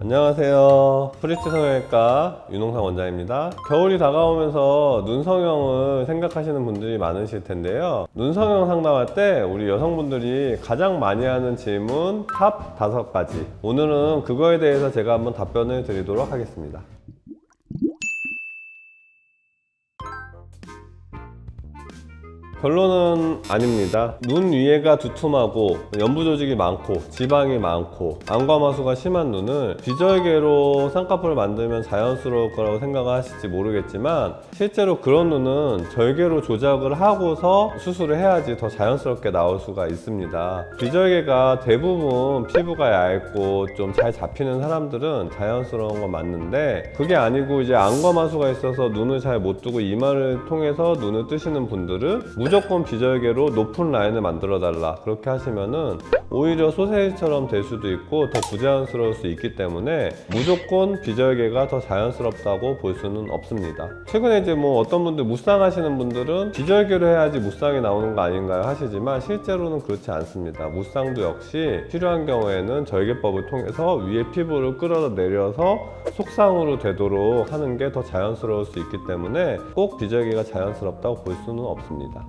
안녕하세요. 프리츠 성형외과 윤홍상 원장입니다. 겨울이 다가오면서 눈 성형을 생각하시는 분들이 많으실 텐데요. 눈 성형 상담할 때 우리 여성분들이 가장 많이 하는 질문 탑 5가지. 오늘은 그거에 대해서 제가 한번 답변을 드리도록 하겠습니다. 결론은 아닙니다. 눈 위에가 두툼하고 연부 조직이 많고 지방이 많고 안과마수가 심한 눈을 비절개로 쌍꺼풀을 만들면 자연스러울 거라고 생각하실지 모르겠지만 실제로 그런 눈은 절개로 조작을 하고서 수술을 해야지 더 자연스럽게 나올 수가 있습니다. 비절개가 대부분 피부가 얇고 좀 잘 잡히는 사람들은 자연스러운 건 맞는데 그게 아니고 이제 안과마수가 있어서 눈을 잘 못 뜨고 이마를 통해서 눈을 뜨시는 분들은 무조건 비절개로 높은 라인을 만들어 달라 그렇게 하시면은 오히려 소세지처럼 될 수도 있고 더 부자연스러울 수 있기 때문에 무조건 비절개가 더 자연스럽다고 볼 수는 없습니다. 최근에 이제 뭐 어떤 분들 무쌍 하시는 분들은 비절개로 해야지 무쌍이 나오는 거 아닌가요 하시지만 실제로는 그렇지 않습니다. 무쌍도 역시 필요한 경우에는 절개법을 통해서 위에 피부를 끌어내려서 속상으로 되도록 하는 게 더 자연스러울 수 있기 때문에 꼭 비절개가 자연스럽다고 볼 수는 없습니다.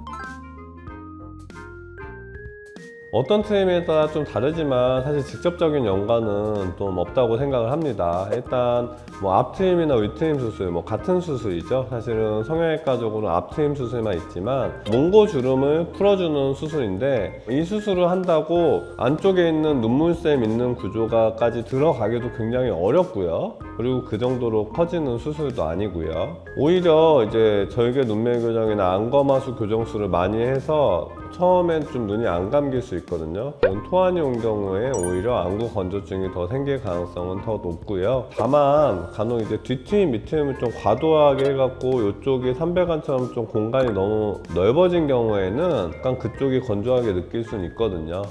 어떤 트림에 따라 좀 다르지만 사실 직접적인 연관은 좀 없다고 생각을 합니다. 일단 뭐 앞트림이나 윗트림 수술 뭐 같은 수술이죠. 사실은 성형외과적으로 앞트림 수술만 있지만 몽고 주름을 풀어주는 수술인데 이 수술을 한다고 안쪽에 있는 눈물샘 있는 구조가까지 들어가기도 굉장히 어렵고요. 그리고 그 정도로 커지는 수술도 아니고요. 오히려 이제 절개 눈매 교정이나 안검하수 교정술을 많이 해서 처음엔 좀 눈이 안 감길 수 있거든요. 그런 토환이 온 경우에 오히려 안구 건조증이 더 생길 가능성은 더 높고요. 다만 간혹 이제 뒷트임, 밑트임을 좀 과도하게 해갖고 이쪽이 삼배간처럼 좀 공간이 너무 넓어진 경우에는 약간 그쪽이 건조하게 느낄 수는 있거든요.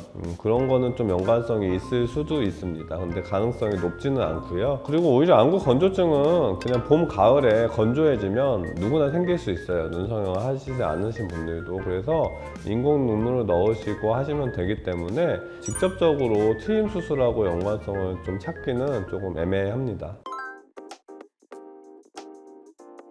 그런 거는 좀 연관성이 있을 수도 있습니다. 근데 가능성이 높지는 않고요. 그리고 오히려 안구 건조증은 그냥 봄, 가을에 건조해지면 누구나 생길 수 있어요. 눈 성형을 하시지 않으신 분들도. 그래서 인공 눈물을 넣으시고 하시면 되기 때문에 직접적으로 트임 수술하고 연관성을 좀 찾기는 조금 애매합니다.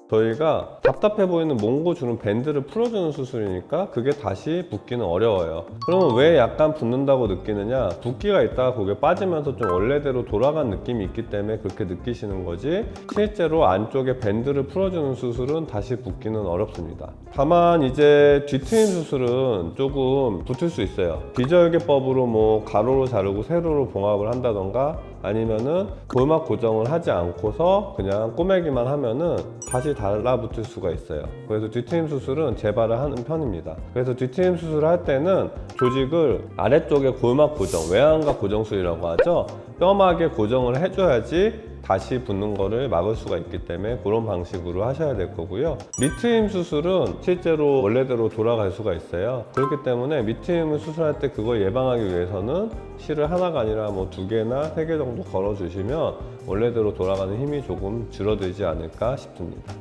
저희가 답답해 보이는 몽고 주름 밴드를 풀어주는 수술이니까 그게 다시 붓기는 어려워요. 그러면 왜 약간 붓는다고 느끼느냐? 붓기가 있다가 그게 빠지면서 좀 원래대로 돌아간 느낌이 있기 때문에 그렇게 느끼시는 거지 실제로 안쪽에 밴드를 풀어주는 수술은 다시 붓기는 어렵습니다. 다만 이제 뒤트임 수술은 조금 붙을 수 있어요. 비절개법으로 뭐 가로로 자르고 세로로 봉합을 한다던가 아니면은 골막 고정을 하지 않고서 그냥 꼬매기만 하면은 다시 달라붙을 수가 있어요. 그래서 뒤트임 수술은 재발을 하는 편입니다. 그래서 뒤트임 수술을 할 때는 조직을 아래쪽에 골막 고정, 외양각 고정술이라고 하죠. 뼈막에 고정을 해줘야지 다시 붓는 거를 막을 수가 있기 때문에 그런 방식으로 하셔야 될 거고요. 밑트임 수술은 실제로 원래대로 돌아갈 수가 있어요. 그렇기 때문에 밑트임을 수술할 때 그걸 예방하기 위해서는 실을 하나가 아니라 뭐 2개나 3개 정도 걸어주시면 원래대로 돌아가는 힘이 조금 줄어들지 않을까 싶습니다.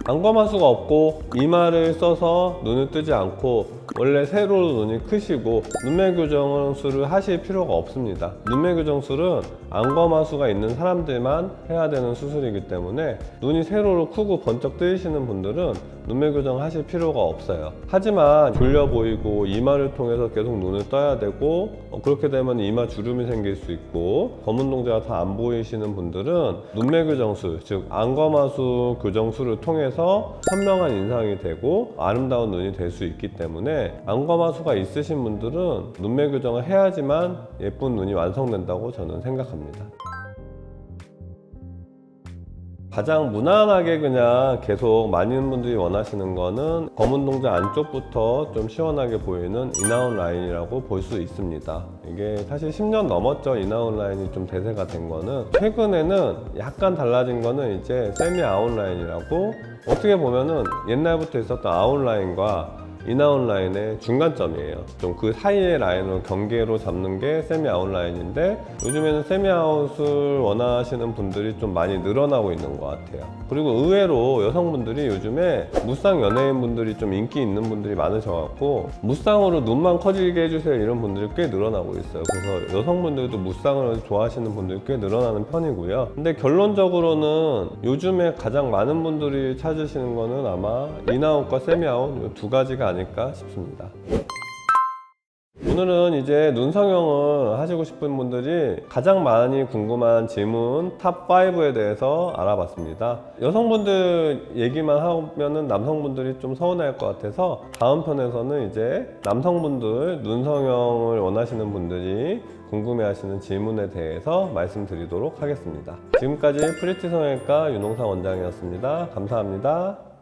안검하수가 없고 이마를 써서 눈을 뜨지 않고 원래 세로로 눈이 크시고 눈매 교정술을 하실 필요가 없습니다. 눈매 교정술은 안검하수가 있는 사람들만 해야 되는 수술이기 때문에 눈이 세로로 크고 번쩍 뜨이시는 분들은 눈매 교정 하실 필요가 없어요. 하지만 졸려 보이고 이마를 통해서 계속 눈을 떠야 되고 그렇게 되면 이마 주름이 생길 수 있고 검은 동자가 다 안 보이시는 분들은 눈매 교정술 즉 안검하수 교정술을 통해서 선명한 인상이 되고 아름다운 눈이 될 수 있기 때문에 안검하수가 있으신 분들은 눈매 교정을 해야지만 예쁜 눈이 완성된다고 저는 생각합니다. 가장 무난하게 그냥 계속 많은 분들이 원하시는 거는 검은 동자 안쪽부터 좀 시원하게 보이는 인아웃 라인이라고 볼 수 있습니다. 이게 사실 10년 넘었죠. 인아웃 라인이 좀 대세가 된 거는. 최근에는 약간 달라진 거는 이제 세미 아웃 라인이라고 어떻게 보면은 옛날부터 있었던 아웃 라인과 인아웃 라인의 중간점이에요. 좀 그 사이의 라인을 경계로 잡는 게 세미 아웃 라인인데, 요즘에는 세미 아웃을 원하시는 분들이 좀 많이 늘어나고 있는 것 같아요. 그리고 의외로 여성분들이 요즘에 무쌍 연예인분들이 좀 인기 있는 분들이 많으셔갖고 무쌍으로 눈만 커지게 해주세요 이런 분들이 꽤 늘어나고 있어요. 그래서 여성분들도 무쌍을 좋아하시는 분들이 꽤 늘어나는 편이고요. 근데 결론적으로는 요즘에 가장 많은 분들이 찾으시는 거는 아마 인아웃과 세미아웃 이 두 가지가 아닐까 싶습니다. 오늘은 이제 눈 성형을 하시고 싶은 분들이 가장 많이 궁금한 질문 탑5에 대해서 알아봤습니다. 여성분들 얘기만 하면은 남성분들이 좀 서운할 것 같아서 다음 편에서는 이제 남성분들 눈 성형을 원하시는 분들이 궁금해하시는 질문에 대해서 말씀드리도록 하겠습니다. 지금까지 프리티 성형외과 윤홍상 원장이었습니다. 감사합니다.